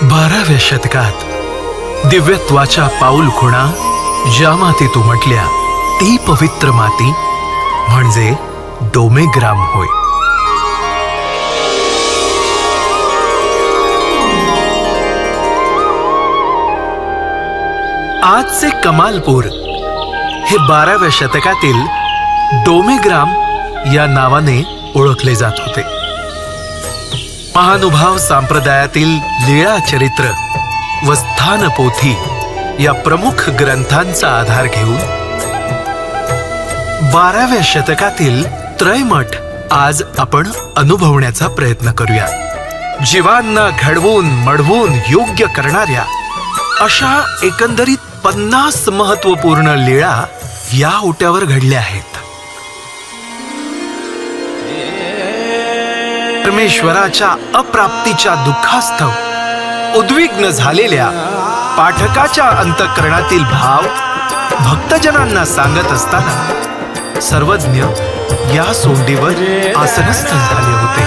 12व्या शतकात दिव्यत्वाच्या पाऊल खुणा ज्या मातीत उमटल्या ती पवित्र माती म्हणजे डोमेग्राम होय. आजचे कमालपूर हे 12व्या शतकातील डोमेग्राम या नावाने ओळखले जात होते. महानुभाव संप्रदायातील लीळा चरित्र व स्थान पोथी या प्रमुख ग्रंथांचा आधार घेऊन 12व्या शतकातील त्रयमठ आज आपण अनुभवण्याचा प्रयत्न करूया. जीवांना घडवून मडवून योग्य करणाऱ्या अशा एकंदरीत 50 महत्वपूर्ण लीळा या ओट्यावर घडल्या आहेत. परमेश्वराच्या अप्राप्तीच्या दुःखास्तव उद्विग्न झालेल्या पाठकाच्या अंतःकरणातील भाव भक्तजनांना सांगत असताना सर्वज्ञ या सोंडीवर आसनस्थ झाले होते.